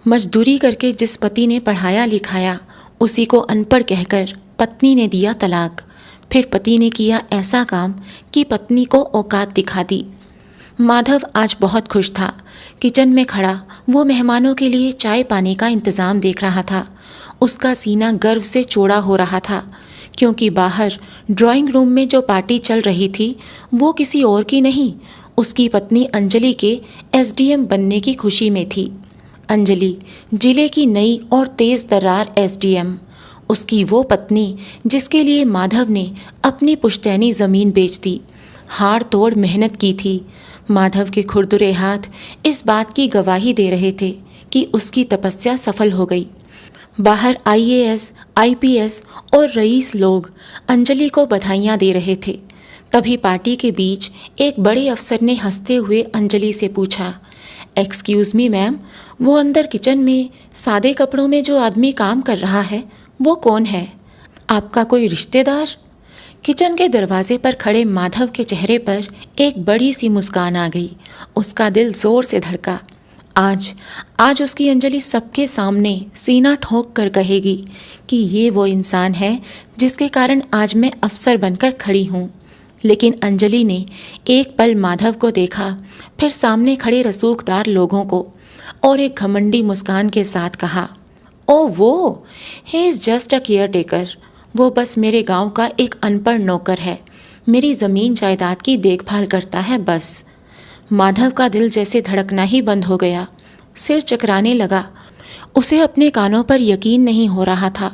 मजदूरी करके जिस पति ने पढ़ाया लिखाया उसी को अनपढ़ कहकर पत्नी ने दिया तलाक। फिर पति ने किया ऐसा काम कि पत्नी को औकात दिखा दी। माधव आज बहुत खुश था। किचन में खड़ा वो मेहमानों के लिए चाय पानी का इंतज़ाम देख रहा था। उसका सीना गर्व से चौड़ा हो रहा था क्योंकि बाहर ड्राइंग रूम में जो पार्टी चल रही थी वो किसी और की नहीं, उसकी पत्नी अंजलि के एसडीएम बनने की खुशी में थी। अंजलि जिले की नई और तेज़ तर्रार एसडीएम, उसकी वो पत्नी जिसके लिए माधव ने अपनी पुश्तैनी ज़मीन बेच दी, हाड़ तोड़ मेहनत की थी। माधव के खुरदुरे हाथ इस बात की गवाही दे रहे थे कि उसकी तपस्या सफल हो गई। बाहर आईएएस, आईपीएस और रईस लोग अंजलि को बधाइयाँ दे रहे थे। तभी पार्टी के बीच एक बड़े अफसर ने हंसते हुए अंजलि से पूछा, एक्सक्यूज़ मी मैम, वो अंदर किचन में सादे कपड़ों में जो आदमी काम कर रहा है वो कौन है? आपका कोई रिश्तेदार? किचन के दरवाजे पर खड़े माधव के चेहरे पर एक बड़ी सी मुस्कान आ गई। उसका दिल जोर से धड़का। आज उसकी अंजलि सबके सामने सीना ठोक कर कहेगी कि ये वो इंसान है जिसके कारण आज मैं अफसर बनकर खड़ी हूँ। लेकिन अंजलि ने एक पल माधव को देखा, फिर सामने खड़े रसूखदार लोगों को, और एक घमंडी मुस्कान के साथ कहा, ओ वो, he is just a care taker. वो बस मेरे गांव का एक अनपढ़ नौकर है, मेरी ज़मीन जायदाद की देखभाल करता है बस। माधव का दिल जैसे धड़कना ही बंद हो गया, सिर चकराने लगा। उसे अपने कानों पर यकीन नहीं हो रहा था।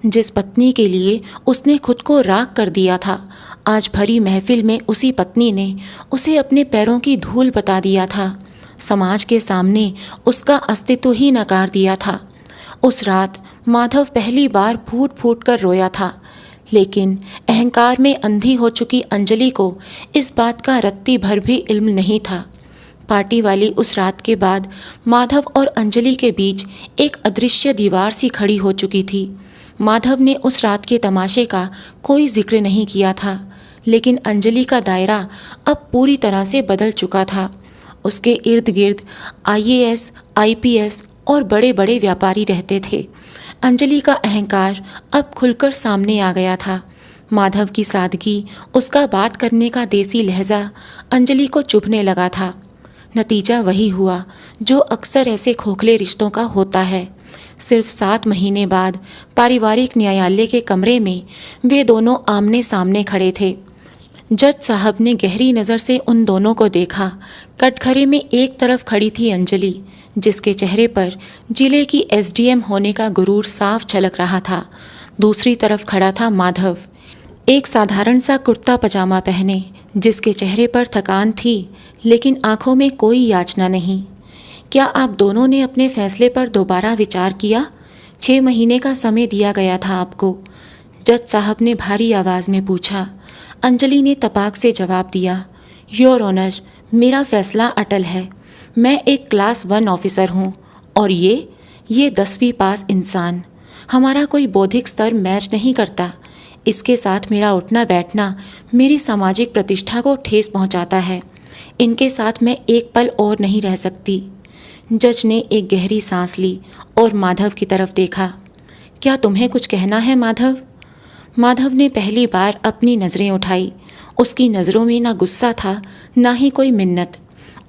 जिस पत्नी के लिए उसने खुद को राख कर दिया था, आज भरी महफिल में उसी पत्नी ने उसे अपने पैरों की धूल बता दिया था। समाज के सामने उसका अस्तित्व ही नकार दिया था। उस रात माधव पहली बार फूट फूट कर रोया था, लेकिन अहंकार में अंधी हो चुकी अंजलि को इस बात का रत्ती भर भी इल्म नहीं था। पार्टी वाली उस रात के बाद माधव और अंजलि के बीच एक अदृश्य दीवार सी खड़ी हो चुकी थी। माधव ने उस रात के तमाशे का कोई जिक्र नहीं किया था, लेकिन अंजलि का दायरा अब पूरी तरह से बदल चुका था। उसके इर्द गिर्द आईएएस, आईपीएस और बड़े बड़े व्यापारी रहते थे। अंजलि का अहंकार अब खुलकर सामने आ गया था। माधव की सादगी, उसका बात करने का देसी लहजा अंजलि को चुभने लगा था। नतीजा वही हुआ जो अक्सर ऐसे खोखले रिश्तों का होता है। सिर्फ 7 महीने बाद पारिवारिक न्यायालय के कमरे में वे दोनों आमने सामने खड़े थे। जज साहब ने गहरी नज़र से उन दोनों को देखा। कटघरे में एक तरफ खड़ी थी अंजलि, जिसके चेहरे पर जिले की एसडीएम होने का गुरूर साफ झलक रहा था। दूसरी तरफ खड़ा था माधव, एक साधारण सा कुर्ता पजामा पहने, जिसके चेहरे पर थकान थी लेकिन आंखों में कोई याचना नहीं। क्या आप दोनों ने अपने फैसले पर दोबारा विचार किया? 6 महीने का समय दिया गया था आपको, जज साहब ने भारी आवाज़ में पूछा। अंजलि ने तपाक से जवाब दिया, योर ऑनर, मेरा फैसला अटल है। मैं एक क्लास 1 ऑफिसर हूँ और ये 10वीं पास इंसान। हमारा कोई बौद्धिक स्तर मैच नहीं करता। इसके साथ मेरा उठना बैठना मेरी सामाजिक प्रतिष्ठा को ठेस पहुँचाता है। इनके साथ मैं एक पल और नहीं रह सकती। जज ने एक गहरी सांस ली और माधव की तरफ देखा। क्या तुम्हें कुछ कहना है माधव? माधव ने पहली बार अपनी नज़रें उठाई। उसकी नज़रों में ना गुस्सा था, ना ही कोई मिन्नत।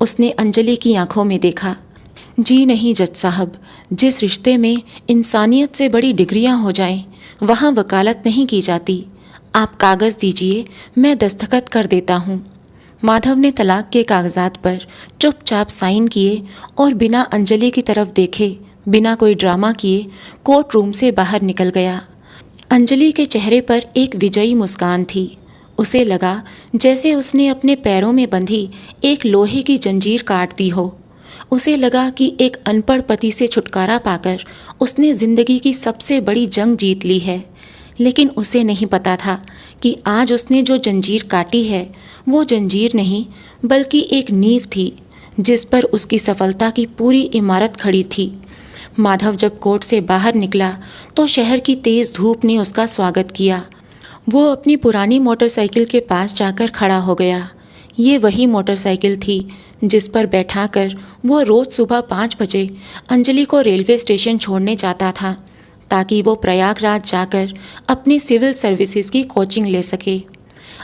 उसने अंजलि की आंखों में देखा। जी नहीं जज साहब, जिस रिश्ते में इंसानियत से बड़ी डिग्रियां हो जाएं, वहाँ वकालत नहीं की जाती। आप कागज़ दीजिए, मैं दस्तखत कर देता हूँ। माधव ने तलाक के कागजात पर चुपचाप साइन किए और बिना अंजलि की तरफ देखे, बिना कोई ड्रामा किए कोर्ट रूम से बाहर निकल गया। अंजलि के चेहरे पर एक विजयी मुस्कान थी। उसे लगा जैसे उसने अपने पैरों में बंधी एक लोहे की जंजीर काट दी हो। उसे लगा कि एक अनपढ़ पति से छुटकारा पाकर उसने ज़िंदगी की सबसे बड़ी जंग जीत ली है। लेकिन उसे नहीं पता था कि आज उसने जो जंजीर काटी है वो जंजीर नहीं, बल्कि एक नींव थी जिस पर उसकी सफलता की पूरी इमारत खड़ी थी। माधव जब कोर्ट से बाहर निकला तो शहर की तेज़ धूप ने उसका स्वागत किया। वो अपनी पुरानी मोटरसाइकिल के पास जाकर खड़ा हो गया। ये वही मोटरसाइकिल थी जिस पर बैठाकर वो रोज़ सुबह 5 बजे अंजलि को रेलवे स्टेशन छोड़ने जाता था, ताकि वो प्रयागराज जाकर अपनी सिविल सर्विसेज की कोचिंग ले सके।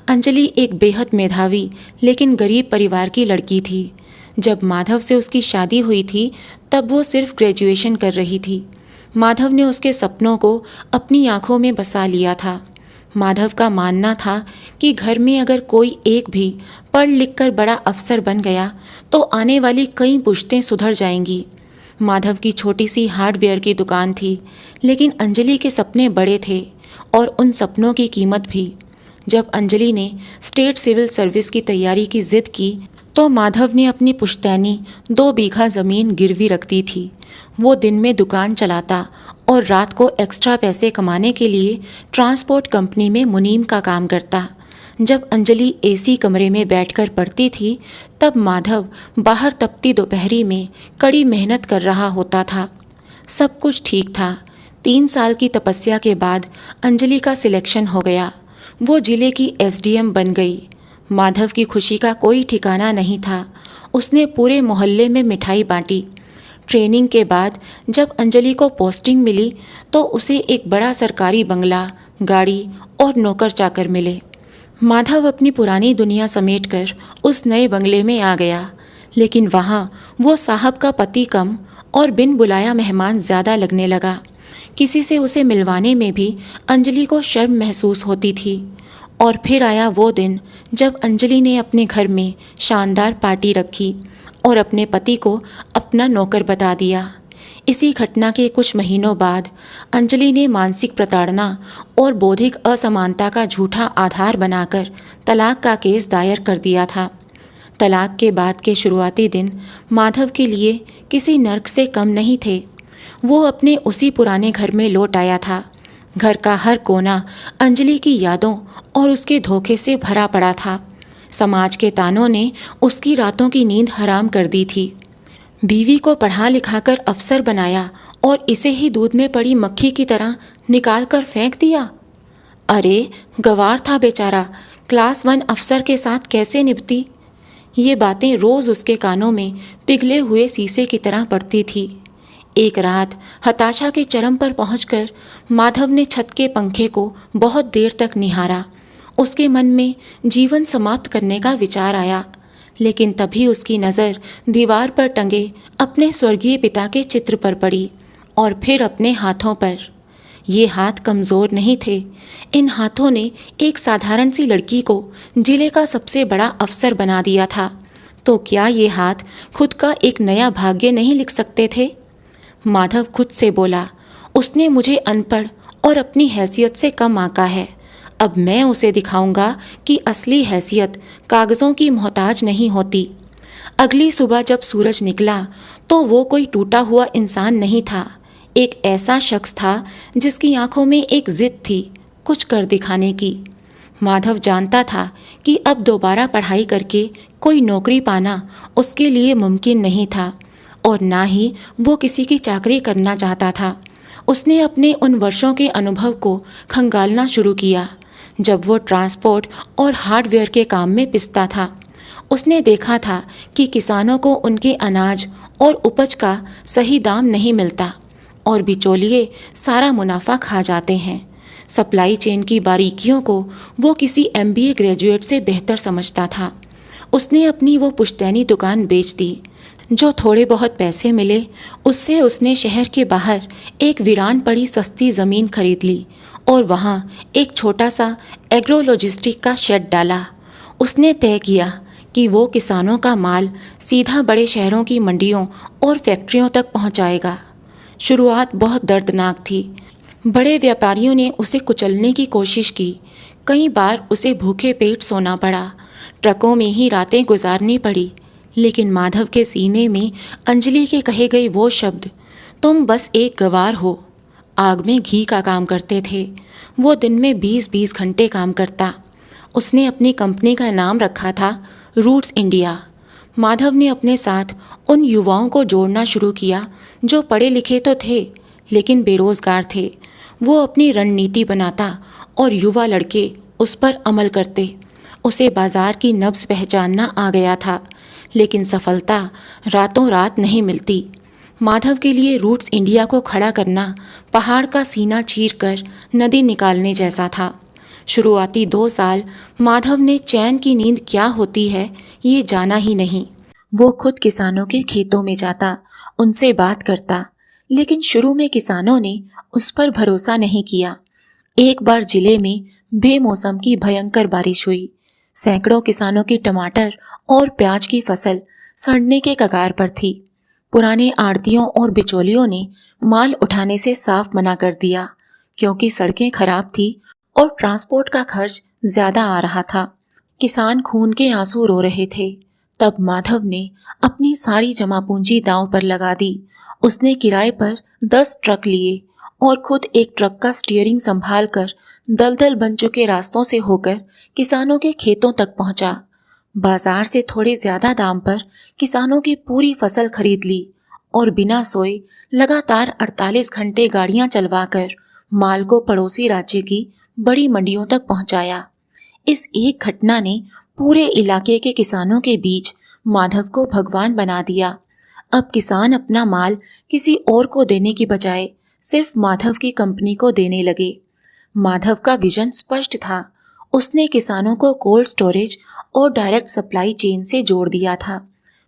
अंजलि एक बेहद मेधावी लेकिन गरीब परिवार की लड़की थी। जब माधव से उसकी शादी हुई थी तब वो सिर्फ ग्रेजुएशन कर रही थी। माधव ने उसके सपनों को अपनी आंखों में बसा लिया था। माधव का मानना था कि घर में अगर कोई एक भी पढ़ लिख कर बड़ा अफसर बन गया तो आने वाली कई पुश्तें सुधर जाएंगी। माधव की छोटी सी हार्डवेयर की दुकान थी, लेकिन अंजलि के सपने बड़े थे और उन सपनों की कीमत भी। जब अंजलि ने स्टेट सिविल सर्विस की तैयारी की जिद की तो माधव ने अपनी पुश्तैनी 2 बीघा ज़मीन गिरवी रख दी थी। वो दिन में दुकान चलाता और रात को एक्स्ट्रा पैसे कमाने के लिए ट्रांसपोर्ट कंपनी में मुनीम का काम करता। जब अंजलि एसी कमरे में बैठकर पढ़ती थी तब माधव बाहर तपती दोपहरी में कड़ी मेहनत कर रहा होता था। सब कुछ ठीक था। 3 साल की तपस्या के बाद अंजलि का सिलेक्शन हो गया। वो जिले की एसडीएम बन गई। माधव की खुशी का कोई ठिकाना नहीं था। उसने पूरे मोहल्ले में मिठाई बांटी। ट्रेनिंग के बाद जब अंजलि को पोस्टिंग मिली तो उसे एक बड़ा सरकारी बंगला, गाड़ी और नौकर चाकर मिले। माधव अपनी पुरानी दुनिया समेटकर उस नए बंगले में आ गया, लेकिन वहाँ वो साहब का पति कम और बिन बुलाया मेहमान ज़्यादा लगने लगा। किसी से उसे मिलवाने में भी अंजलि को शर्म महसूस होती थी। और फिर आया वो दिन जब अंजलि ने अपने घर में शानदार पार्टी रखी और अपने पति को अपना नौकर बता दिया। इसी घटना के कुछ महीनों बाद अंजलि ने मानसिक प्रताड़ना और बौद्धिक असमानता का झूठा आधार बनाकर तलाक का केस दायर कर दिया था। तलाक के बाद के शुरुआती दिन माधव के लिए किसी नर्क से कम नहीं थे। वो अपने उसी पुराने घर में लौट आया था। घर का हर कोना अंजलि की यादों और उसके धोखे से भरा पड़ा था। समाज के तानों ने उसकी रातों की नींद हराम कर दी थी। बीवी को पढ़ा लिखाकर अफसर बनाया और इसे ही दूध में पड़ी मक्खी की तरह निकाल कर फेंक दिया। अरे गवार था बेचारा, क्लास 1 अफसर के साथ कैसे निपटी। ये बातें रोज़ उसके कानों में पिघले हुए शीशे की तरह पड़ती थी। एक रात हताशा के चरम पर पहुंचकर माधव ने छत के पंखे को बहुत देर तक निहारा। उसके मन में जीवन समाप्त करने का विचार आया, लेकिन तभी उसकी नज़र दीवार पर टंगे अपने स्वर्गीय पिता के चित्र पर पड़ी और फिर अपने हाथों पर। ये हाथ कमज़ोर नहीं थे। इन हाथों ने एक साधारण सी लड़की को जिले का सबसे बड़ा अफसर बना दिया था। तो क्या ये हाथ खुद का एक नया भाग्य नहीं लिख सकते थे? माधव खुद से बोला, उसने मुझे अनपढ़ और अपनी हैसियत से कम आंका है। अब मैं उसे दिखाऊंगा कि असली हैसियत कागज़ों की मोहताज नहीं होती। अगली सुबह जब सूरज निकला तो वो कोई टूटा हुआ इंसान नहीं था। एक ऐसा शख्स था जिसकी आंखों में एक जिद थी कुछ कर दिखाने की। माधव जानता था कि अब दोबारा पढ़ाई करके कोई नौकरी पाना उसके लिए मुमकिन नहीं था और ना ही वो किसी की चाकरी करना चाहता था। उसने अपने उन वर्षों के अनुभव को खंगालना शुरू किया जब वो ट्रांसपोर्ट और हार्डवेयर के काम में पिसता था। उसने देखा था कि किसानों को उनके अनाज और उपज का सही दाम नहीं मिलता और बिचौलिए सारा मुनाफा खा जाते हैं। सप्लाई चेन की बारीकियों को वो किसी MBA ग्रेजुएट से बेहतर समझता था। उसने अपनी वो पुश्तैनी दुकान बेच दी। जो थोड़े बहुत पैसे मिले उससे उसने शहर के बाहर एक वीरान पड़ी सस्ती ज़मीन खरीद ली और वहाँ एक छोटा सा एग्रो लॉजिस्टिक का शेड डाला। उसने तय किया कि वो किसानों का माल सीधा बड़े शहरों की मंडियों और फैक्ट्रियों तक पहुँचाएगा। शुरुआत बहुत दर्दनाक थी। बड़े व्यापारियों ने उसे कुचलने की कोशिश की। कई बार उसे भूखे पेट सोना पड़ा, ट्रकों में ही रातें गुजारनी पड़ी। लेकिन माधव के सीने में अंजलि के कहे गए वो शब्द, तुम बस एक गवार हो, आग में घी का काम करते थे। वो दिन में 20-20 घंटे काम करता। उसने अपनी कंपनी का नाम रखा था रूट्स इंडिया। माधव ने अपने साथ उन युवाओं को जोड़ना शुरू किया जो पढ़े लिखे तो थे लेकिन बेरोज़गार थे। वो अपनी रणनीति बनाता और युवा लड़के उस पर अमल करते। उसे बाज़ार की नब्ज़ पहचानना आ गया था, लेकिन सफलता रातों रात नहीं मिलती। माधव के लिए रूट्स इंडिया को खड़ा करना पहाड़ का सीना चीरकर नदी निकालने जैसा था। शुरुआती 2 साल माधव ने चैन की नींद क्या होती है ये जाना ही नहीं। वो खुद किसानों के खेतों में जाता, उनसे बात करता, लेकिन शुरू में किसानों ने उस पर भरोसा नहीं किया। एक बार जिले में बेमौसम की भयंकर बारिश हुई। सैकड़ों किसानों की टमाटर और प्याज की फसल सड़ने के कगार पर थी। पुराने आड़तियों और बिचौलियों ने माल उठाने से साफ मना कर दिया, क्योंकि सड़कें खराब थी और ट्रांसपोर्ट का खर्च ज्यादा आ रहा था। किसान खून के आंसू रो रहे थे। तब माधव ने अपनी सारी जमा पूंजी दांव पर लगा दी। उसने किराए पर 10 ट्रक लिए और खुद एक ट्रक का स्टीयरिंग संभाल कर दलदल बन चुके रास्तों से होकर किसानों के खेतों तक पहुंचा। बाजार से थोड़े ज्यादा दाम पर किसानों की पूरी फसल खरीद ली और बिना सोए लगातार 48 घंटे गाड़ियां चलवाकर माल को पड़ोसी राज्य की बड़ी मंडियों तक पहुंचाया। इस एक घटना ने पूरे इलाके के किसानों के बीच माधव को भगवान बना दिया। अब किसान अपना माल किसी और को देने की बजाय सिर्फ माधव की कंपनी को देने लगे। माधव का विजन स्पष्ट था। उसने किसानों को कोल्ड स्टोरेज और डायरेक्ट सप्लाई चेन से जोड़ दिया था।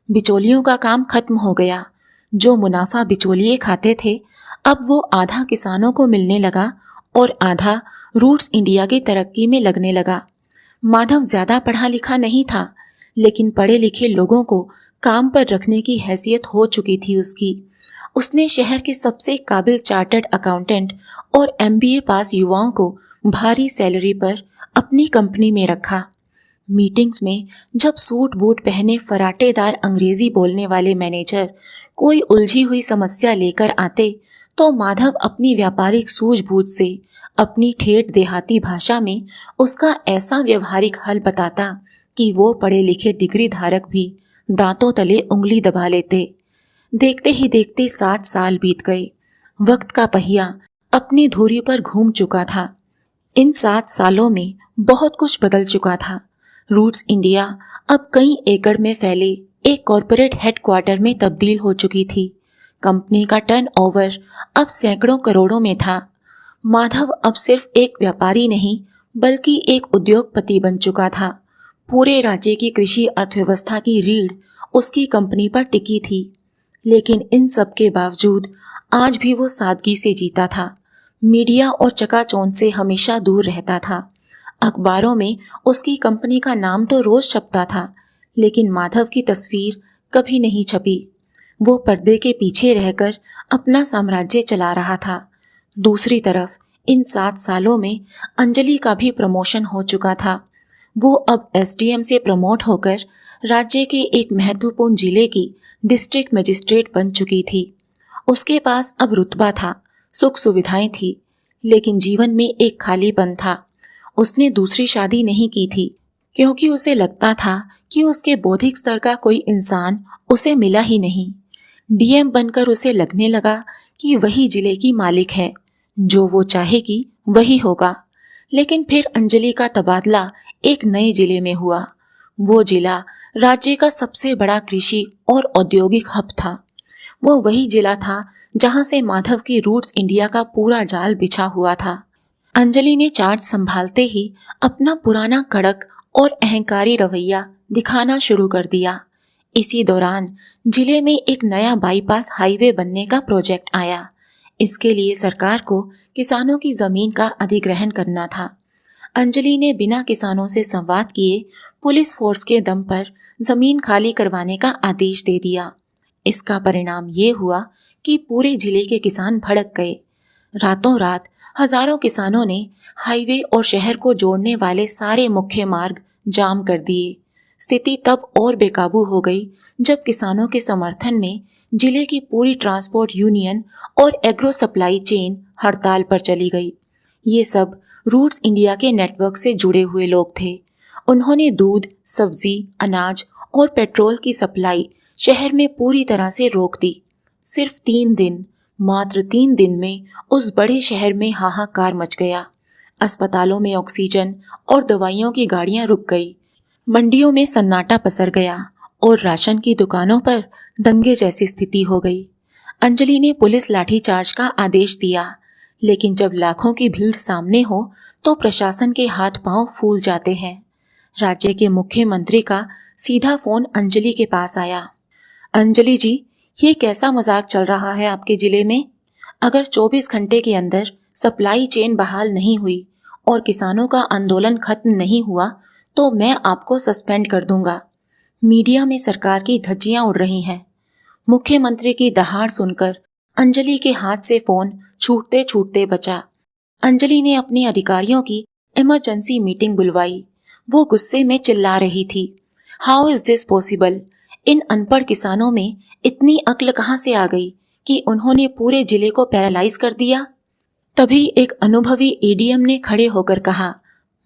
बिचौलियों का काम खत्म हो गया। जो मुनाफा बिचौलिए खाते थे, अब वो आधा किसानों को मिलने लगा और आधा रूट्स इंडिया की तरक्की में लगने लगा। माधव ज्यादा पढ़ा लिखा नहीं था, लेकिन पढ़े लिखे लोगों को काम पर रखने की हैसियत हो चुकी थी उसकी। उसने शहर के सबसे काबिल चार्टर्ड अकाउंटेंट और MBA पास युवाओं को भारी सैलरी पर अपनी कंपनी में रखा। मीटिंग्स में जब सूट बूट पहने फराटेदार अंग्रेजी बोलने वाले मैनेजर कोई उलझी हुई समस्या लेकर आते, तो माधव अपनी व्यापारिक सूझबूझ से अपनी ठेठ देहाती भाषा में उसका ऐसा व्यवहारिक हल बताता कि वो पढ़े लिखे डिग्री धारक भी दांतों तले उंगली दबा लेते। देखते ही देखते 7 साल बीत गए। वक्त का पहिया अपनी धुरी पर घूम चुका था। इन 7 सालों में बहुत कुछ बदल चुका था। रूट्स इंडिया अब कई एकड़ में फैले एक कॉरपोरेट हेडक्वार्टर में तब्दील हो चुकी थी। कंपनी का टर्नओवर अब सैकड़ों करोड़ों में था। माधव अब सिर्फ एक व्यापारी नहीं, बल्कि एक उद्योगपति बन चुका था। पूरे राज्य की कृषि अर्थव्यवस्था की रीढ़ उसकी कंपनी पर टिकी थी। लेकिन इन सब के बावजूद आज भी वो सादगी से जीता था। मीडिया और चकाचौंध से हमेशा दूर रहता था। अखबारों में उसकी कंपनी का नाम तो रोज छपता था, लेकिन माधव की तस्वीर कभी नहीं छपी। वो पर्दे के पीछे रहकर अपना साम्राज्य चला रहा था। दूसरी तरफ इन 7 सालों में अंजलि का भी प्रमोशन हो चुका था। वो अब SDM से प्रमोट होकर राज्य के एक महत्वपूर्ण जिले की डिस्ट्रिक्ट मजिस्ट्रेट बन चुकी थी। उसके पास अब रुतबा था, सुख सुविधाएं थी, लेकिन जीवन में एक खालीपन था। उसने दूसरी शादी नहीं की थी, क्योंकि उसे लगता था कि उसके बौद्धिक स्तर का कोई इंसान उसे मिला ही नहीं। DM बनकर उसे लगने लगा कि वही जिले की मालिक है, जो वो चाहेगी वही होगा। लेकिन फिर अंजलि का तबादला एक नए जिले में हुआ। वो जिला राज्य का सबसे बड़ा कृषि और औद्योगिक हब था। वो वही जिला था जहां से माधव की रूट्स इंडिया का पूरा जाल बिछा हुआ था। अंजलि ने चार्ज संभालते ही अपना पुराना कड़क और अहंकारी रवैया दिखाना शुरू कर दिया। इसी दौरान जिले में एक नया बाईपास हाईवे बनने का प्रोजेक्ट आया। इसके लिए सरकार को किसानों की जमीन का अधिग्रहण करना था। अंजलि ने बिना किसानों से संवाद किए पुलिस फोर्स के दम पर जमीन खाली करवाने का आदेश दे दिया। इसका परिणाम ये हुआ कि पूरे जिले के किसान भड़क गए। रातों रात हजारों किसानों ने हाईवे और शहर को जोड़ने वाले सारे मुख्य मार्ग जाम कर दिए। स्थिति तब और बेकाबू हो गई जब किसानों के समर्थन में जिले की पूरी ट्रांसपोर्ट यूनियन और एग्रो सप्लाई चेन हड़ताल पर चली गई। ये सब रूट्स इंडिया के नेटवर्क से जुड़े हुए लोग थे। उन्होंने दूध, सब्जी, अनाज और पेट्रोल की सप्लाई शहर में पूरी तरह से रोक दी। सिर्फ 3 दिन, मात्र 3 दिन में उस बड़े शहर में हाहाकार मच गया। अस्पतालों में ऑक्सीजन और दवाइयों की गाड़ियां रुक गई। मंडियों में सन्नाटा पसर गया और राशन की दुकानों पर दंगे जैसी स्थिति हो गई। अंजलि ने पुलिस लाठीचार्ज का आदेश दिया, लेकिन जब लाखों की भीड़ सामने हो तो प्रशासन के हाथ पांव फूल जाते हैं। राज्य के मुख्यमंत्री का सीधा फोन अंजलि के पास आया। अंजलि जी, ये कैसा मजाक चल रहा है आपके जिले में? अगर 24 घंटे के अंदर सप्लाई चेन बहाल नहीं हुई और किसानों का आंदोलन खत्म नहीं हुआ तो मैं आपको सस्पेंड कर दूंगा। मीडिया में सरकार की धज्जियां उड़ रही हैं। मुख्यमंत्री की दहाड़ सुनकर अंजलि के हाथ से फोन छूटते छूटते बचा। अंजलि ने अपने अधिकारियों की इमरजेंसी मीटिंग बुलवाई। वो गुस्से में चिल्ला रही थी, हाउ इज दिस पॉसिबल? इन अनपढ़ किसानों में इतनी अक्ल कहां से आ गई कि उन्होंने पूरे जिले को पैरालाइज कर दिया? तभी एक अनुभवी एडीएम ने खड़े होकर कहा,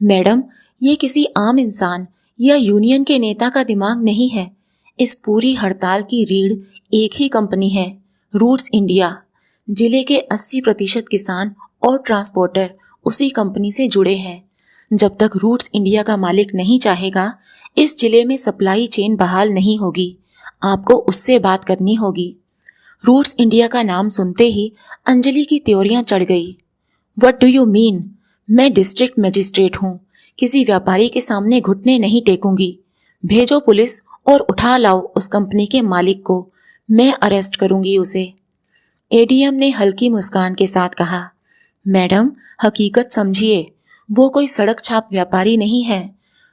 मैडम, ये किसी आम इंसान या यूनियन के नेता का दिमाग नहीं है। इस पूरी हड़ताल की रीढ़ एक ही कंपनी है, रूट्स इंडिया। जिले के 80% किसान और ट्रांसपोर्टर उसी कंपनी से जुड़े हैं। जब तक रूट्स इंडिया का मालिक नहीं चाहेगा, इस जिले में सप्लाई चेन बहाल नहीं होगी। आपको उससे बात करनी होगी। रूट्स इंडिया का नाम सुनते ही अंजलि की त्योरियां चढ़ गई। What do you mean? मैं डिस्ट्रिक्ट मजिस्ट्रेट हूँ, किसी व्यापारी के सामने घुटने नहीं टेकूंगी। भेजो पुलिस और उठा लाओ उस कंपनी के मालिक को, मैं अरेस्ट करूंगी उसे। एडीएम ने हल्की मुस्कान के साथ कहा, मैडम, हकीकत समझिए, वो कोई सड़क छाप व्यापारी नहीं है।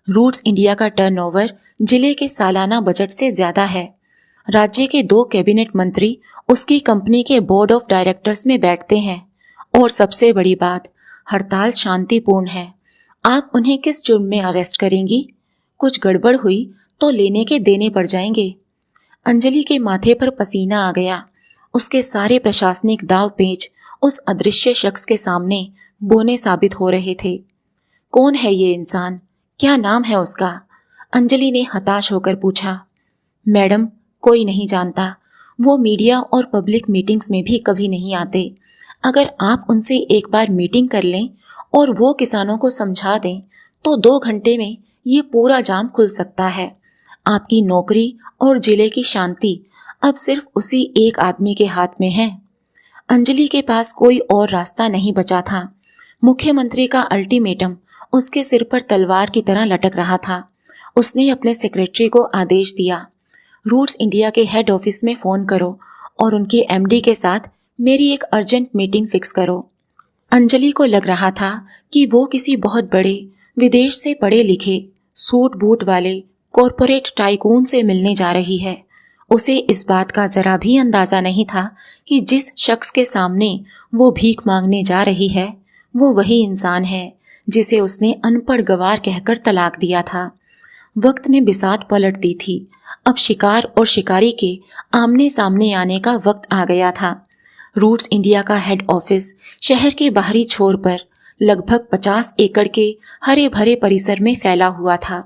रूट्स इंडिया का टर्नओवर जिले के सालाना बजट से ज्यादा है। राज्य के 2 कैबिनेट मंत्री उसकी कंपनी के बोर्ड ऑफ डायरेक्टर्स में बैठते हैं। और सबसे बड़ी बात, हड़ताल शांतिपूर्ण है। आप उन्हें किस जुर्म में अरेस्ट करेंगी? कुछ गड़बड़ हुई तो लेने के देने पड़ जाएंगे। अंजलि के माथे पर पसीना आ गया। उसके सारे प्रशासनिक दाव पेच उस अदृश्य शख्स के सामने बोने साबित हो रहे थे। कौन है ये इंसान? क्या नाम है उसका? अंजलि ने हताश होकर पूछा। मैडम, कोई नहीं जानता। वो मीडिया और पब्लिक मीटिंग्स में भी कभी नहीं आते। अगर आप उनसे एक बार मीटिंग कर लें और वो किसानों को समझा दें तो 2 घंटे में ये पूरा जाम खुल सकता है। आपकी नौकरी और जिले की शांति अब सिर्फ उसी एक आदमी के हाथ में है। अंजलि के पास कोई और रास्ता नहीं बचा था। मुख्यमंत्री का अल्टीमेटम उसके सिर पर तलवार की तरह लटक रहा था। उसने अपने सेक्रेटरी को आदेश दिया, रूट्स इंडिया के हेड ऑफिस में फ़ोन करो और उनके एमडी के साथ मेरी एक अर्जेंट मीटिंग फिक्स करो। अंजलि को लग रहा था कि वो किसी बहुत बड़े, विदेश से पढ़े लिखे, सूट बूट वाले कॉरपोरेट टाइकून से मिलने जा रही है। उसे इस बात का जरा भी अंदाजा नहीं था कि जिस शख्स के सामने वो भीख मांगने जा रही है वो वही इंसान है जिसे उसने अनपढ़ गवार कहकर तलाक दिया था। वक्त ने बिसात पलट दी थी। अब शिकार और शिकारी के आमने सामने आने का वक्त आ गया था। रूट्स इंडिया का हेड ऑफिस शहर के बाहरी छोर पर लगभग 50 एकड़ के हरे भरे परिसर में फैला हुआ था।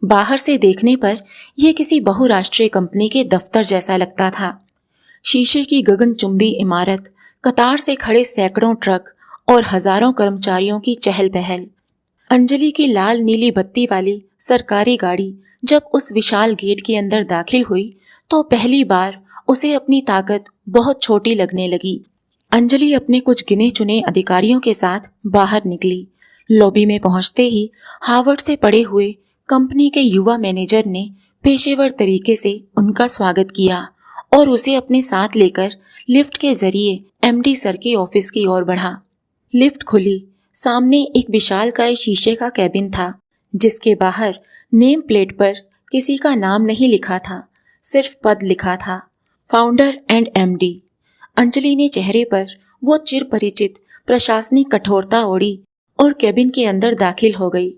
बाहर से देखने पर यह किसी बहुराष्ट्रीय कंपनी के दफ्तर जैसा लगता था। शीशे की गगनचुंबी इमारत, कतार से खड़े सैकड़ों ट्रक और हजारों कर्मचारियों की चहल पहल। अंजलि की लाल नीली बत्ती वाली सरकारी गाड़ी जब उस विशाल गेट के अंदर दाखिल हुई तो पहली बार उसे अपनी ताकत बहुत छोटी लगने लगी। अंजलि अपने कुछ गिने चुने अधिकारियों के साथ बाहर निकली। लॉबी में पहुंचते ही हार्वर्ड से पढ़े हुए कंपनी के युवा मैनेजर ने पेशेवर तरीके से उनका स्वागत किया और उसे अपने साथ लेकर लिफ्ट के जरिए एमडी सर के ऑफिस की ओर बढ़ा। लिफ्ट खुली। सामने एक विशालकाय शीशे का कैबिन था जिसके बाहर नेम प्लेट पर किसी का नाम नहीं लिखा था, सिर्फ पद लिखा था, फाउंडर एंड एमडी। अंजलि ने चेहरे पर वो चिर परिचित प्रशासनिक कठोरता ओढ़ी और कैबिन के अंदर दाखिल हो गई।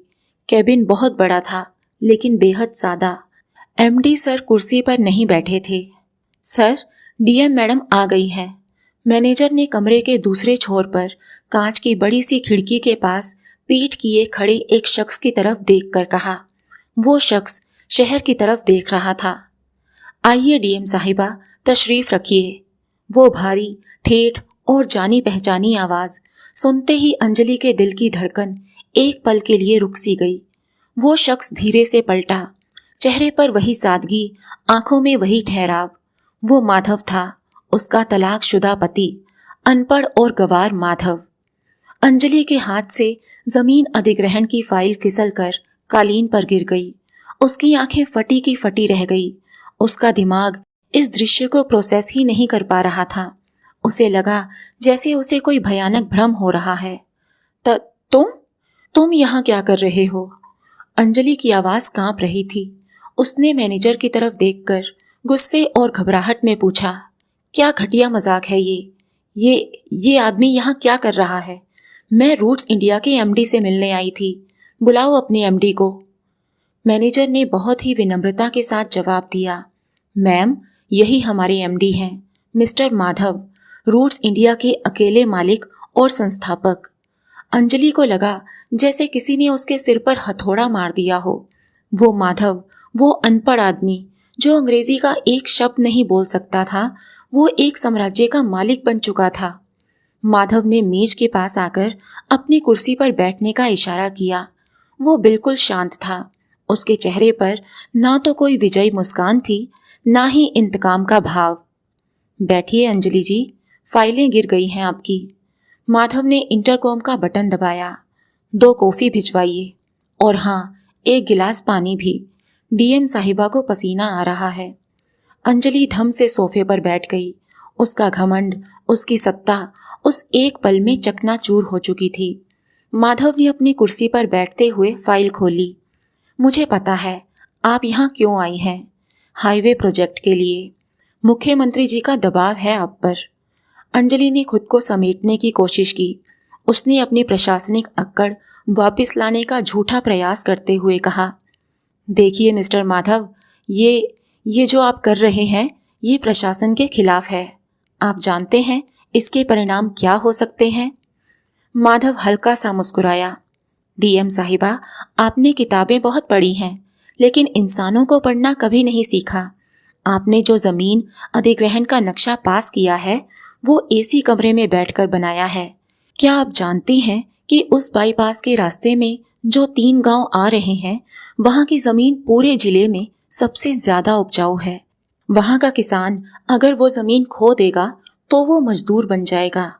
कैबिन बहुत बड़ा था लेकिन बेहद सादा। एमडी सर कुर्सी पर नहीं बैठे थे। सर, डीएम मैडम आ गई हैं। मैनेजर ने कमरे के दूसरे छोर पर कांच की बड़ी सी खिड़की के पास पीठ किए खड़े एक शख्स की तरफ देखकर कहा। वो शख्स शहर की तरफ देख रहा था। आइए डीएम साहिबा, तशरीफ रखिए। वो भारी, ठेठ और जानी पहचानी आवाज सुनते ही अंजलि के दिल की धड़कन एक पल के लिए रुक सी गई। वो शख्स धीरे से पलटा। चेहरे पर वही सादगी, आंखों में वही ठहराव। वो माधव था, उसका तलाकशुदा पति, अनपढ़ और गंवार माधव। अंजलि के हाथ से जमीन अधिग्रहण की फाइल फिसलकर कालीन पर गिर गई। उसकी आंखें फटी की फटी रह गई। उसका दिमाग इस दृश्य को प्रोसेस ही नहीं कर पा रहा था। उसे लगा जैसे उसे कोई भयानक भ्रम हो रहा है। तुम यहाँ क्या कर रहे हो? अंजलि की आवाज कांप रही थी। उसने मैनेजर की तरफ देखकर गुस्से और घबराहट में पूछा, क्या घटिया मजाक है ये आदमी यहाँ क्या कर रहा है? मैं रूट्स इंडिया के एमडी से मिलने आई थी। बुलाओ अपने एमडी को। मैनेजर ने बहुत ही विनम्रता के साथ जवाब दिया, मैम, यही हमारे एमडी हैं, मिस्टर माधव, रूट्स इंडिया के अकेले मालिक और संस्थापक। अंजलि को लगा जैसे किसी ने उसके सिर पर हथौड़ा मार दिया हो। वो माधव, वो अनपढ़ आदमी जो अंग्रेजी का एक शब्द नहीं बोल सकता था, वो एक साम्राज्य का मालिक बन चुका था। माधव ने मेज के पास आकर अपनी कुर्सी पर बैठने का इशारा किया। वो बिल्कुल शांत था। उसके चेहरे पर ना तो कोई विजयी मुस्कान थी, ना ही इंतकाम का भाव। बैठिए अंजलि जी, फाइलें गिर गई हैं आपकी। माधव ने इंटरकॉम का बटन दबाया। 2 कॉफी भिजवाइए, और हाँ, 1 गिलास पानी भी। डीएम साहिबा को पसीना आ रहा है। अंजलि धम से सोफे पर बैठ गई। उसका घमंड, उसकी सत्ता उस एक पल में चकनाचूर हो चुकी थी। माधव ने अपनी कुर्सी पर बैठते हुए फाइल खोली। मुझे पता है आप यहाँ क्यों आई हैं। हाईवे प्रोजेक्ट के लिए। मुख्यमंत्री जी का दबाव है आप पर। अंजलि ने खुद को समेटने की कोशिश की। उसने अपनी प्रशासनिक अक्कड़ वापस लाने का झूठा प्रयास करते हुए कहा, देखिए मिस्टर माधव, ये जो आप कर रहे हैं, ये प्रशासन के खिलाफ है। आप जानते हैं इसके परिणाम क्या हो सकते हैं? माधव हल्का सा मुस्कुराया। डीएम साहिबा, आपने किताबें बहुत पढ़ी हैं, लेकिन इंसानों को पढ़ना कभी नहीं सीखा। आपने जो जमीन अधिग्रहण का नक्शा पास किया है, वो एसी कमरे में बैठकर बनाया है। क्या आप जानती हैं कि उस बाईपास के रास्ते में जो 3 गांव आ रहे हैं, वहां की जमीन पूरे जिले में सबसे ज्यादा उपजाऊ है। वहां का किसान अगर वो जमीन खो देगा तो वो मजदूर बन जाएगा।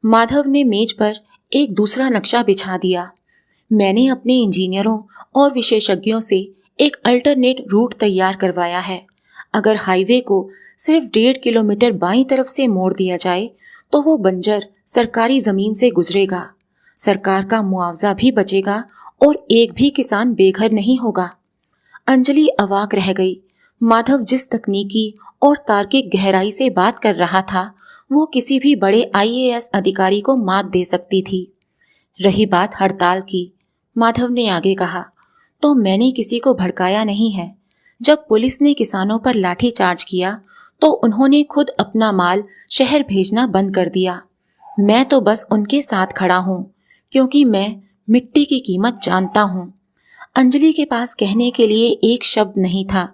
माधव ने मेज पर एक दूसरा नक्शा बिछा दिया। मैंने अपने इंजीनियरों और विशेषज्ञों से एक अल्टरनेट रूट तैयार करवाया है। अगर हाईवे को सिर्फ 1.5 किलोमीटर बाईं तरफ से मोड़ दिया जाए तो वो बंजर सरकारी जमीन से गुजरेगा। सरकार का मुआवजा भी बचेगा और एक भी किसान बेघर नहीं होगा। अंजलि अवाक रह गई। माधव जिस तकनीकी और तार्किक गहराई से बात कर रहा था, वो किसी भी बड़े आईएएस अधिकारी को मात दे सकती थी। रही बात हड़ताल की, माधव ने आगे कहा, तो मैंने किसी को भड़काया नहीं है। जब पुलिस ने किसानों पर लाठी चार्ज किया तो उन्होंने खुद अपना माल शहर भेजना बंद कर दिया। मैं तो बस उनके साथ खड़ा हूँ, क्योंकि मैं मिट्टी की कीमत जानता हूँ। अंजलि के पास कहने के लिए एक शब्द नहीं था।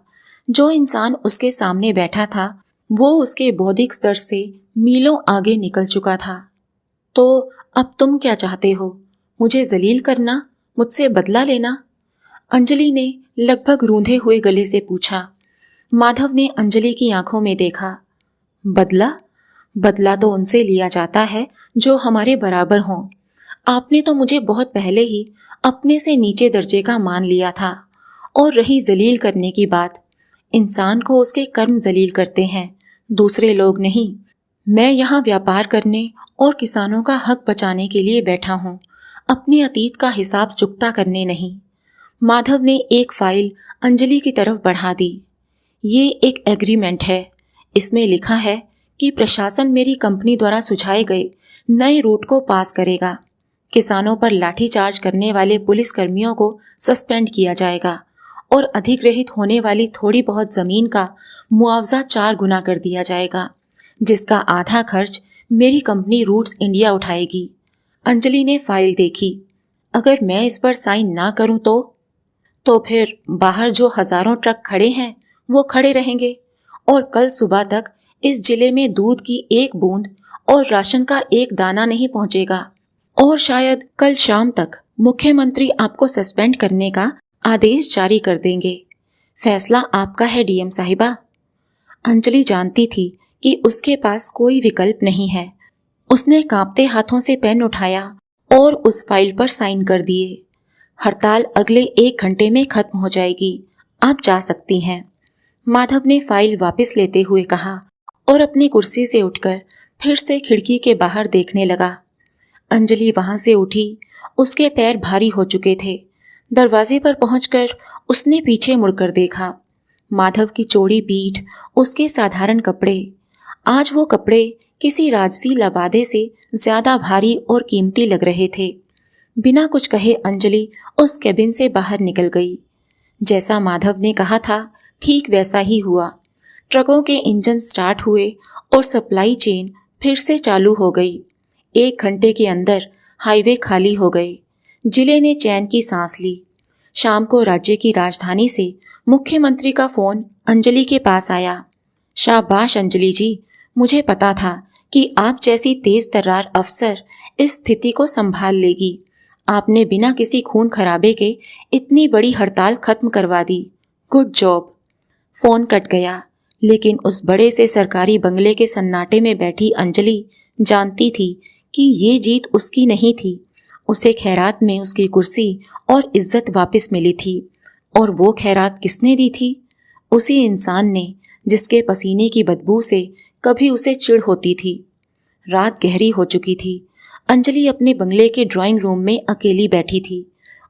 जो इंसान उसके सामने बैठा था, वो उसके बौद्धिक स्तर से मीलों आगे निकल चुका था। तो अब तुम क्या चाहते हो? मुझे जलील करना? मुझसे बदला लेना? अंजलि ने लगभग रूंधे हुए गले से पूछा। माधव ने अंजलि की आंखों में देखा। बदला तो उनसे लिया जाता है जो हमारे बराबर हों। आपने तो मुझे बहुत पहले ही अपने से नीचे दर्जे का मान लिया था। और रही जलील करने की बात, इंसान को उसके कर्म जलील करते हैं, दूसरे लोग नहीं। मैं यहाँ व्यापार करने और किसानों का हक बचाने के लिए बैठा हूँ, अपने अतीत का हिसाब चुकता करने नहीं। माधव ने एक फाइल अंजलि की तरफ बढ़ा दी। ये एक एग्रीमेंट है। इसमें लिखा है कि प्रशासन मेरी कंपनी द्वारा सुझाए गए नए रूट को पास करेगा। किसानों पर लाठीचार्ज करने वाले पुलिस कर्मियों को सस्पेंड किया जाएगा और अधिग्रहित होने वाली थोड़ी बहुत जमीन का मुआवजा 4 गुना कर दिया जाएगा, जिसका आधा खर्च मेरी कंपनी रूट्स इंडिया उठाएगी। अंजलि ने फाइल देखी। अगर मैं इस पर साइन ना करूं तो फिर बाहर जो हजारों ट्रक खड़े हैं वो खड़े रहेंगे और कल सुबह तक इस जिले में दूध की 1 बूंद और राशन का 1 दाना नहीं पहुंचेगा। और शायद कल शाम तक मुख्यमंत्री आपको सस्पेंड करने का आदेश जारी कर देंगे। फैसला आपका है डीएम साहिबा। अंजलि जानती थी कि उसके पास कोई विकल्प नहीं है। उसने कांपते हाथों से पेन उठाया और उस फाइल पर साइन कर दिए। हड़ताल अगले 1 घंटे में खत्म हो जाएगी, आप जा सकती हैं, माधव ने फाइल वापस लेते हुए कहा और अपनी कुर्सी से उठकर फिर से खिड़की के बाहर देखने लगा। अंजलि वहां से उठी, उसके पैर भारी हो चुके थे। दरवाजे पर पहुंचकर उसने पीछे मुड़कर देखा। माधव की चौड़ी पीठ, उसके साधारण कपड़े, आज वो कपड़े किसी राजसी लबादे से ज्यादा भारी और कीमती लग रहे थे। बिना कुछ कहे अंजलि उस केबिन से बाहर निकल गई। जैसा माधव ने कहा था ठीक वैसा ही हुआ। ट्रकों के इंजन स्टार्ट हुए और सप्लाई चेन फिर से चालू हो गई। 1 घंटे के अंदर हाईवे खाली हो गए। जिले ने चैन की सांस ली। शाम को राज्य की राजधानी से मुख्यमंत्री का फोन अंजलि के पास आया। शाबाश अंजलि जी, मुझे पता था कि आप जैसी तेज तर्रार अफसर इस स्थिति को संभाल लेगी। आपने बिना किसी खून खराबे के इतनी बड़ी हड़ताल खत्म करवा दी। Good job. फोन कट गया, लेकिन उस बड़े से सरकारी बंगले के सन्नाटे में बैठी अंजलि जानती थी कि ये जीत उसकी नहीं थी। उसे खैरात में उसकी कुर्सी और इज्जत वापस मिली थी। और वो खैरात किसने दी थी? उसी इंसान ने जिसके पसीने की बदबू से कभी उसे चिढ़ होती थी। रात गहरी हो चुकी थी। अंजलि अपने बंगले के ड्राइंग रूम में अकेली बैठी थी।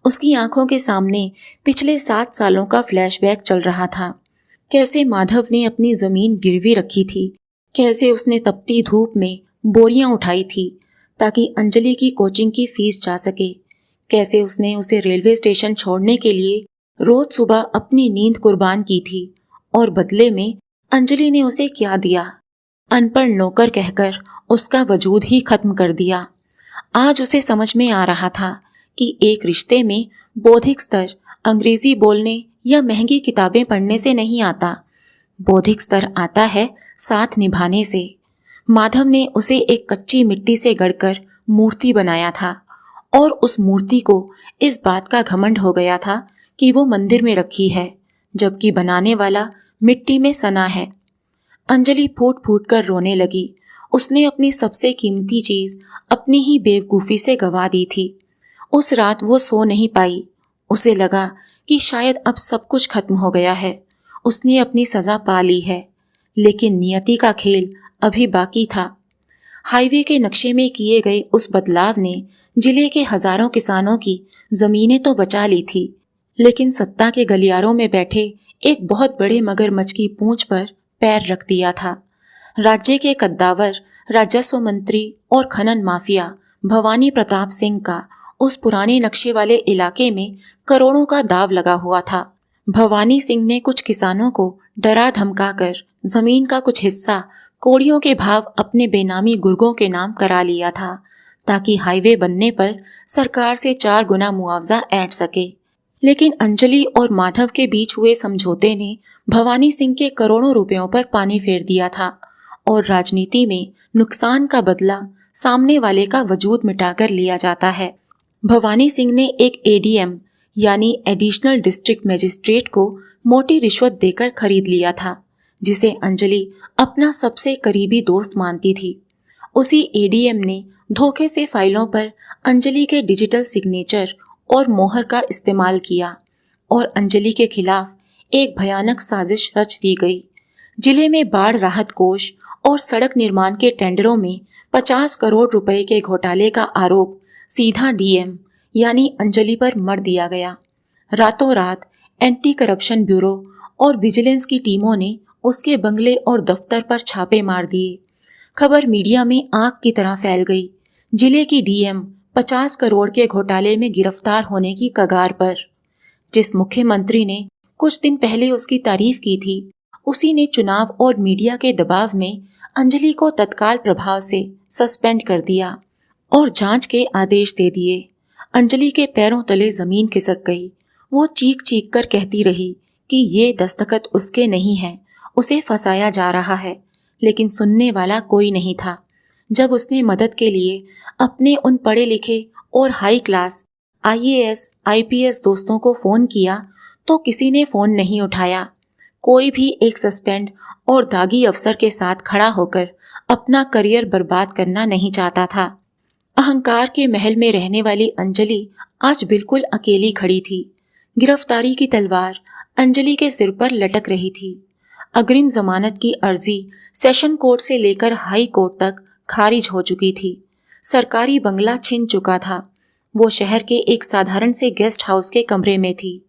उसकी आंखों के सामने पिछले 7 सालों का फ्लैशबैक चल रहा था। कैसे माधव ने अपनी जमीन गिरवी रखी थी, कैसे उसने तपती धूप में बोरियां उठाई थी ताकि अंजलि की कोचिंग की फीस जा सके, कैसे उसने उसे रेलवे स्टेशन छोड़ने के लिए रोज सुबह अपनी नींद कुर्बान की थी और बदले में अंजलि ने उसे क्या दिया? अनपढ़ नौकर कहकर उसका वजूद ही खत्म कर दिया। आज उसे समझ में आ रहा था कि एक रिश्ते में बौद्धिक स्तर अंग्रेजी बोलने या महंगी किताबें पढ़ने से नहीं आता। बौद्धिक स्तर आता है साथ निभाने से। माधव ने उसे एक कच्ची मिट्टी से गढ़कर मूर्ति बनाया था और उस मूर्ति को इस बात का घमंड हो गया था कि वो मंदिर में रखी है, जबकि बनाने वाला मिट्टी में सना है। अंजलि फूट फूट कर रोने लगी। उसने अपनी सबसे कीमती चीज अपनी ही बेवकूफ़ी से गंवा दी थी। उस रात वो सो नहीं पाई। उसे लगा कि शायद अब सब कुछ खत्म हो गया है, उसने अपनी सजा पा ली है। लेकिन नियति का खेल अभी बाकी था। हाईवे के नक्शे में किए गए उस बदलाव ने जिले के हजारों किसानों की जमीनें तो बचा ली थी, लेकिन सत्ता के गलियारों में बैठे एक बहुत बड़े मगरमच्छ की पूंछ पर पैर रख दिया था। राज्य के कद्दावर राजस्व मंत्री और खनन माफिया भवानी प्रताप सिंह का उस पुराने नक्शे वाले इलाके में करोड़ों का दाव लगा हुआ था। भवानी सिंह ने कुछ किसानों को डरा धमकाकर जमीन का कुछ हिस्सा कोड़ियों के भाव अपने बेनामी गुर्गों के नाम करा लिया था, ताकि हाईवे बनने पर सरकार से 4 गुना मुआवजा ऐंठ सके। लेकिन अंजलि और माधव के बीच हुए समझौते ने भवानी सिंह के करोड़ों रुपयों पर पानी फेर दिया था और राजनीति में नुकसान का बदला सामने वाले का वजूद मिटाकर लिया जाता है। भवानी सिंह ने एक एडीएम यानी एडिशनल डिस्ट्रिक्ट मजिस्ट्रेट को मोटी रिश्वत देकर खरीद लिया था, जिसे अंजलि अपना सबसे करीबी दोस्त मानती थी। उसी एडीएम ने धोखे से फाइलों पर अंजलि के डिजिटल सिग्नेचर और मोहर का इस्तेमाल किया और अंजलि के खिलाफ एक भयानक साजिश रच दी गई। जिले में बाढ़ राहत कोष और सड़क निर्माण के टेंडरों में 50 करोड़ रुपए के घोटाले का आरोप सीधा डीएम यानी अंजलि पर मढ़ दिया गया। रातों रात एंटी करप्शन ब्यूरो और विजिलेंस की टीमों ने उसके बंगले और दफ्तर पर छापे मार दिए। खबर मीडिया में आग की तरह फैल गई। जिले की डीएम 50 करोड़ के घोटाले में गिरफ्तार होने की कगार पर। जिस मुख्यमंत्री ने कुछ दिन पहले उसकी तारीफ की थी, उसी ने चुनाव और मीडिया के दबाव में अंजलि को तत्काल प्रभाव से सस्पेंड कर दिया और जांच के आदेश दे दिए। अंजलि के पैरों तले जमीन खिसक गई। वो चीख चीख कर कहती रही कि ये दस्तखत उसके नहीं हैं, उसे फंसाया जा रहा है, लेकिन सुनने वाला कोई नहीं था। जब उसने मदद के लिए अपने उन पढ़े लिखे और हाई क्लास आईएएस आईपीएस दोस्तों को फोन किया तो किसी ने फोन नहीं उठाया। कोई भी एक सस्पेंड और दागी अफसर के साथ खड़ा होकर अपना करियर बर्बाद करना नहीं चाहता था। अहंकार के महल में रहने वाली अंजलि आज बिल्कुल अकेली खड़ी थी। गिरफ्तारी की तलवार अंजलि के सिर पर लटक रही थी। अग्रिम जमानत की अर्जी सेशन कोर्ट से लेकर हाई कोर्ट तक खारिज हो चुकी थी। सरकारी बंगला छिन चुका था। वो शहर के एक साधारण से गेस्ट हाउस के कमरे में थी।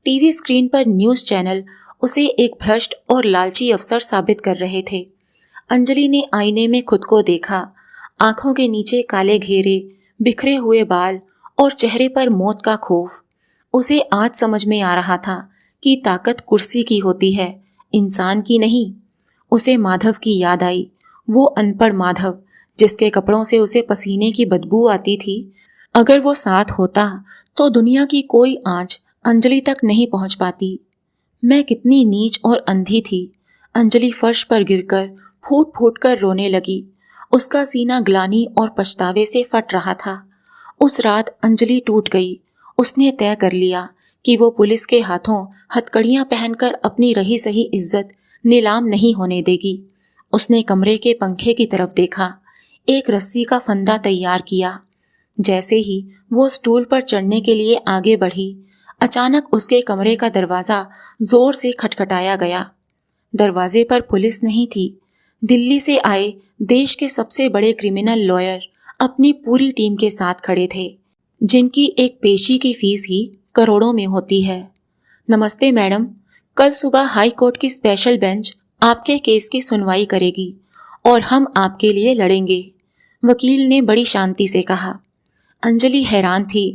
टीवी स्क्रीन पर न्यूज़ चैनल उसे एक भ्रष्ट और लालची अफसर साबित कर रहे थे। अंजलि ने आईने में खुद को देखा। आंखों के नीचे काले घेरे, बिखरे हुए बाल और चेहरे पर मौत का खौफ। उसे आज समझ में आ रहा था कि ताकत कुर्सी की होती है, इंसान की नहीं। उसे माधव की याद आई, वो अनपढ़ माधव जिसके कपड़ों से उसे पसीने की बदबू आती थी। अगर वो साथ होता तो दुनिया की कोई आंच अंजलि तक नहीं पहुंच पाती। मैं कितनी नीच और अंधी थी। अंजलि फर्श पर गिरकर फूट फूट कर रोने लगी। उसका सीना ग्लानि और पछतावे से फट रहा था। उस रात अंजलि टूट गई। उसने तय कर लिया कि वो पुलिस के हाथों हथकड़ियां पहनकर अपनी रही सही इज्जत नीलाम नहीं होने देगी। उसने कमरे के पंखे की तरफ देखा, एक रस्सी का फंदा तैयार किया। जैसे ही वो स्टूल पर चढ़ने के लिए आगे बढ़ी, अचानक उसके कमरे का दरवाजा जोर से खटखटाया गया। दरवाजे पर पुलिस नहीं थी। दिल्ली से आए देश के सबसे बड़े क्रिमिनल लॉयर अपनी पूरी टीम के साथ खड़े थे, जिनकी एक पेशी की फीस ही करोड़ों में होती है। नमस्ते मैडम, कल सुबह हाई कोर्ट की स्पेशल बेंच आपके केस की सुनवाई करेगी और हम आपके लिए लड़ेंगे, वकील ने बड़ी शांति से कहा। अंजलि हैरान थी।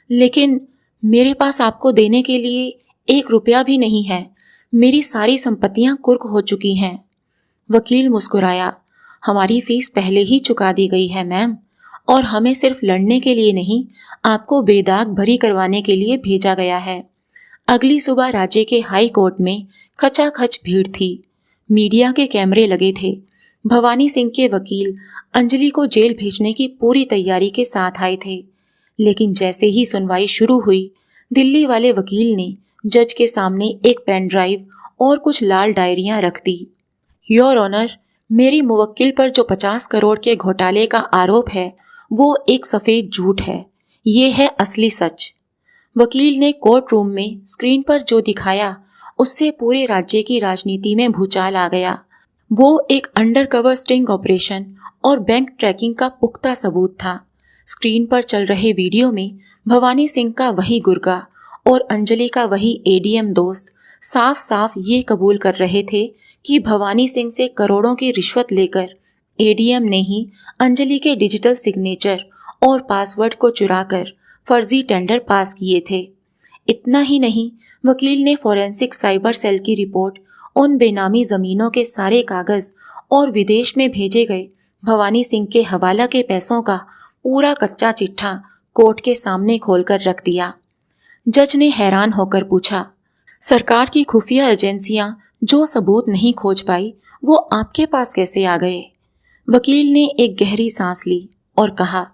लेकिन मेरे पास आपको देने के लिए 1 रुपया भी नहीं है। मेरी सारी संपत्तियां कुर्क हो चुकी हैं। वकील मुस्कुराया। हमारी फीस पहले ही चुका दी गई है मैम, और हमें सिर्फ लड़ने के लिए नहीं, आपको बेदाग भरी करवाने के लिए भेजा गया है। अगली सुबह राज्य के हाई कोर्ट में खचाखच भीड़ थी। मीडिया के कैमरे लगे थे। भवानी सिंह के वकील अंजलि को जेल भेजने की पूरी तैयारी के साथ आए थे। लेकिन जैसे ही सुनवाई शुरू हुई, दिल्ली वाले वकील ने जज के सामने एक पेन ड्राइव और कुछ लाल डायरियां रख दी। योर ऑनर, मेरी मुवक्किल पर जो 50 करोड़ के घोटाले का आरोप है वो एक सफेद झूठ है। ये है असली सच। वकील ने कोर्ट रूम में स्क्रीन पर जो दिखाया उससे पूरे राज्य की राजनीति में भूचाल आ गया। वो एक अंडरकवर स्टिंग ऑपरेशन और बैंक ट्रैकिंग का पुख्ता सबूत था। स्क्रीन पर चल रहे वीडियो में भवानी सिंह का वही गुर्गा और अंजलि का वही एडीएम दोस्त साफ साफ ये कबूल कर रहे थे कि भवानी सिंह से करोड़ों की रिश्वत लेकर एडीएम ने ही अंजलि के डिजिटल सिग्नेचर और पासवर्ड को चुराकर फर्जी टेंडर पास किए थे। इतना ही नहीं, वकील ने फॉरेंसिक साइबर सेल की रिपोर्ट, उन बेनामी जमीनों के सारे कागज और विदेश में भेजे गए भवानी सिंह के हवाला के पैसों का पूरा कच्चा चिट्ठा कोर्ट के सामने खोलकर रख दिया। जज ने हैरान होकर पूछा, सरकार की खुफिया एजेंसियां जो सबूत नहीं खोज पाई वो आपके पास कैसे आ गए? वकील ने एक गहरी सांस ली और कहा,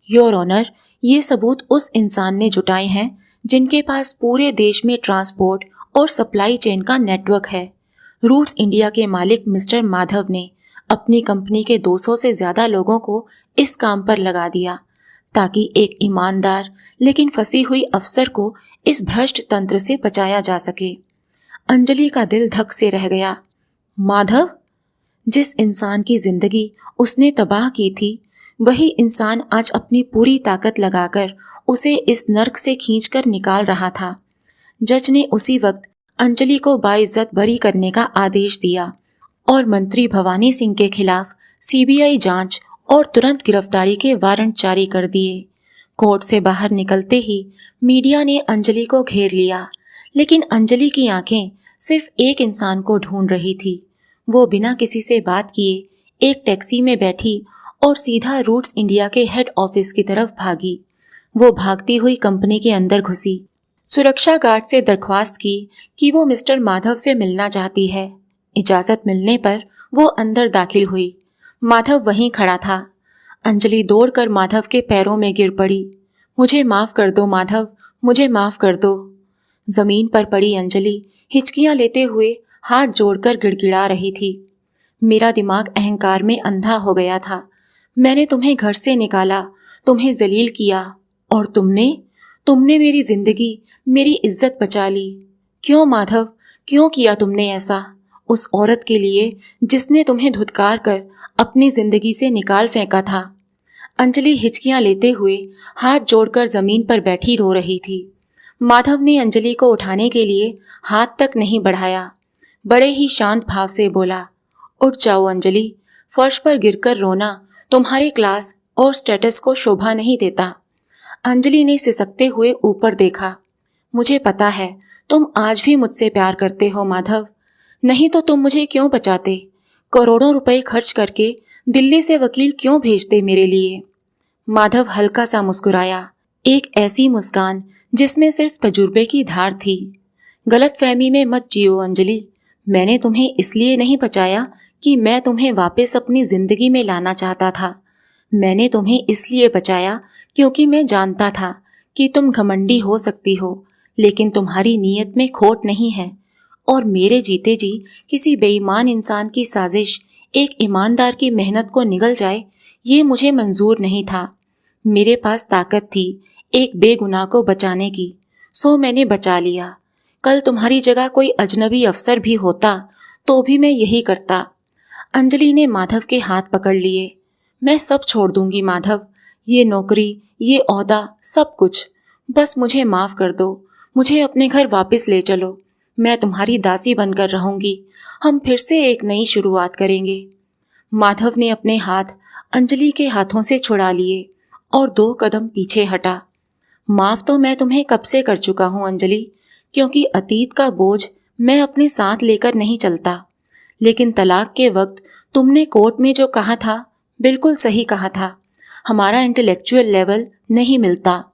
योर ऑनर, ये सबूत उस इंसान ने जुटाए हैं जिनके पास पूरे देश में ट्रांसपोर्ट और सप्लाई चेन का नेटवर्क है। रूट्स इंडिया के मालिक मिस्टर माधव ने अपनी कंपनी के 200 से ज्यादा लोगों को इस काम पर लगा दिया ताकि एक ईमानदार लेकिन फंसी हुई अफसर को इस भ्रष्ट तंत्र से बचाया जा सके। अंजलि का दिल धक से रह गया। माधव? जिस इंसान की जिंदगी उसने तबाह की थी, वही इंसान आज अपनी पूरी ताकत लगाकर उसे इस नर्क से खींचकर निकाल रहा था। जज ने उसी वक्त अंजलि को बाइज्जत बरी करने का आदेश दिया और मंत्री भवानी सिंह के खिलाफ सीबीआई जांच और तुरंत गिरफ्तारी के वारंट जारी कर दिए। कोर्ट से बाहर निकलते ही मीडिया ने अंजलि को घेर लिया, लेकिन अंजलि की आंखें सिर्फ एक इंसान को ढूंढ रही थी। वो बिना किसी से बात किए एक टैक्सी में बैठी और सीधा रूट्स इंडिया के हेड ऑफिस की तरफ भागी। वो भागती हुई कंपनी के अंदर घुसी, सुरक्षा गार्ड से दरख्वास्त की कि वो मिस्टर माधव से मिलना चाहती है। इजाजत मिलने पर वो अंदर दाखिल हुई। माधव वहीं खड़ा था। अंजलि दौड़कर माधव के पैरों में गिर पड़ी। मुझे माफ कर दो माधव, मुझे माफ कर दो। जमीन पर पड़ी अंजलि हिचकियां लेते हुए हाथ जोड़कर गिड़गिड़ा रही थी। मेरा दिमाग अहंकार में अंधा हो गया था। मैंने तुम्हें घर से निकाला, तुम्हें जलील किया, और तुमने मेरी जिंदगी, मेरी इज्जत बचा ली। क्यों माधव, क्यों किया तुमने ऐसा? उस औरत के लिए जिसने तुम्हें धुतकार कर अपनी जिंदगी से निकाल फेंका था। अंजलि हिचकियां लेते हुए हाथ जोड़कर जमीन पर बैठी रो रही थी। माधव ने अंजलि को उठाने के लिए हाथ तक नहीं बढ़ाया। बड़े ही शांत भाव से बोला, उठ जाओ अंजलि, फर्श पर गिरकर रोना तुम्हारे क्लास और स्टेटस को शोभा नहीं देता। अंजलि ने सिसकते हुए ऊपर देखा। मुझे पता है तुम आज भी मुझसे प्यार करते हो माधव, नहीं तो तुम मुझे क्यों बचाते? करोड़ों रुपए खर्च करके दिल्ली से वकील क्यों भेजते मेरे लिए? माधव हल्का सा मुस्कुराया, एक ऐसी मुस्कान जिसमें सिर्फ तजुर्बे की धार थी। गलतफहमी में मत जियो अंजलि, मैंने तुम्हें इसलिए नहीं बचाया कि मैं तुम्हें वापस अपनी जिंदगी में लाना चाहता था। मैंने तुम्हें इसलिए बचाया क्योंकि मैं जानता था कि तुम घमंडी हो सकती हो, लेकिन तुम्हारी नीयत में खोट नहीं है। और मेरे जीते जी किसी बेईमान इंसान की साजिश एक ईमानदार की मेहनत को निगल जाए, ये मुझे मंजूर नहीं था। मेरे पास ताकत थी एक बेगुनाह को बचाने की, सो मैंने बचा लिया। कल तुम्हारी जगह कोई अजनबी अफसर भी होता तो भी मैं यही करता। अंजलि ने माधव के हाथ पकड़ लिए। मैं सब छोड़ दूंगी माधव, ये नौकरी, ये ओहदा, सब कुछ। बस मुझे माफ कर दो, मुझे अपने घर वापस ले चलो। मैं तुम्हारी दासी बनकर रहूंगी, हम फिर से एक नई शुरुआत करेंगे। माधव ने अपने हाथ अंजलि के हाथों से छुड़ा लिए और 2 कदम पीछे हटा। माफ तो मैं तुम्हें कब से कर चुका हूँ अंजलि, क्योंकि अतीत का बोझ मैं अपने साथ लेकर नहीं चलता। लेकिन तलाक के वक्त तुमने कोर्ट में जो कहा था, बिल्कुल सही कहा था। हमारा इंटेलेक्चुअल लेवल नहीं मिलता,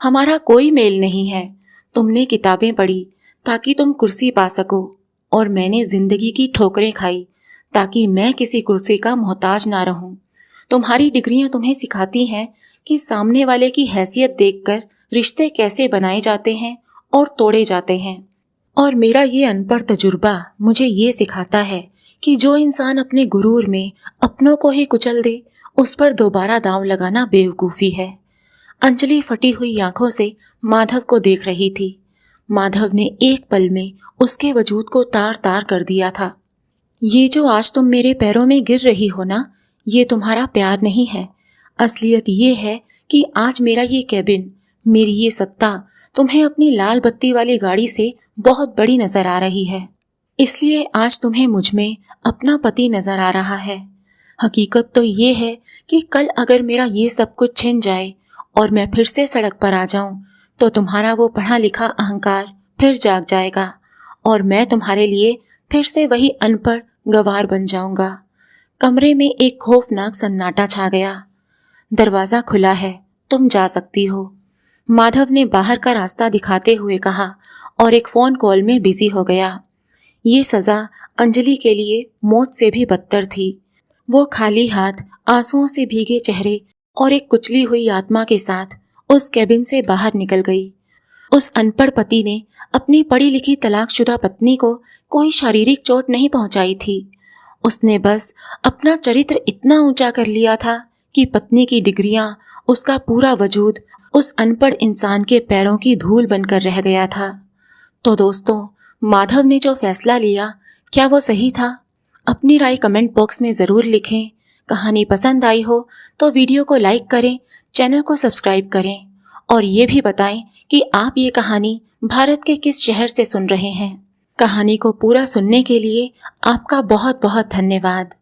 हमारा कोई मेल नहीं है। तुमने किताबें पढ़ी ताकि तुम कुर्सी पा सको, और मैंने जिंदगी की ठोकरें खाई ताकि मैं किसी कुर्सी का मोहताज ना रहूं। तुम्हारी डिग्रियां तुम्हें सिखाती हैं कि सामने वाले की हैसियत देखकर रिश्ते कैसे बनाए जाते हैं और तोड़े जाते हैं। और मेरा ये अनपढ़ तजुर्बा मुझे ये सिखाता है कि जो इंसान अपने गुरूर में अपनों को ही कुचल दे, उस पर दोबारा दांव लगाना बेवकूफ़ी है। अंजलि फटी हुई आंखों से माधव को देख रही थी। माधव ने एक पल में उसके वजूद को तार तार कर दिया था। ये जो आज तुम मेरे पैरों में गिर रही हो ना, ये तुम्हारा प्यार नहीं है। असलियत ये है कि आज मेरा ये कैबिन, मेरी ये सत्ता तुम्हें अपनी लाल बत्ती वाली गाड़ी से बहुत बड़ी नजर आ रही है। इसलिए आज तुम्हें मुझ में अपना पति नजर आ रहा है। हकीकत तो ये है कि कल अगर मेरा ये सब कुछ छिन जाए और मैं फिर से सड़क पर आ जाऊं, तो तुम्हारा वो पढ़ा लिखा अहंकार फिर जाग जाएगा और मैं तुम्हारे लिए फिर से वही अनपढ़ गवार बन जाऊंगा। कमरे में एक खौफनाक सन्नाटा छा गया। दरवाजा खुला है, तुम जा सकती हो, माधव ने बाहर का रास्ता दिखाते हुए कहा और एक फोन कॉल में बिजी हो गया। ये सजा अंजलि के लिए मौत से भी बदतर थी। वो खाली हाथ, आंसुओं से भीगे चेहरे और एक कुचली हुई आत्मा के साथ उस कैबिन से बाहर निकल गई। उस अनपढ़ पति ने अपनी पढ़ी लिखी तलाकशुदा पत्नी को कोई शारीरिक चोट नहीं पहुंचाई थी। उसने बस अपना चरित्र इतना ऊंचा कर लिया था कि पत्नी की डिग्रियां, उसका पूरा वजूद उस अनपढ़ इंसान के पैरों की धूल बनकर रह गया था। तो दोस्तों, माधव ने जो फैसला लिया, क्या वो सही था? अपनी राय कमेंट बॉक्स में ज़रूर लिखें। कहानी पसंद आई हो तो वीडियो को लाइक करें, चैनल को सब्सक्राइब करें और ये भी बताएं कि आप ये कहानी भारत के किस शहर से सुन रहे हैं। कहानी को पूरा सुनने के लिए आपका बहुत बहुत धन्यवाद।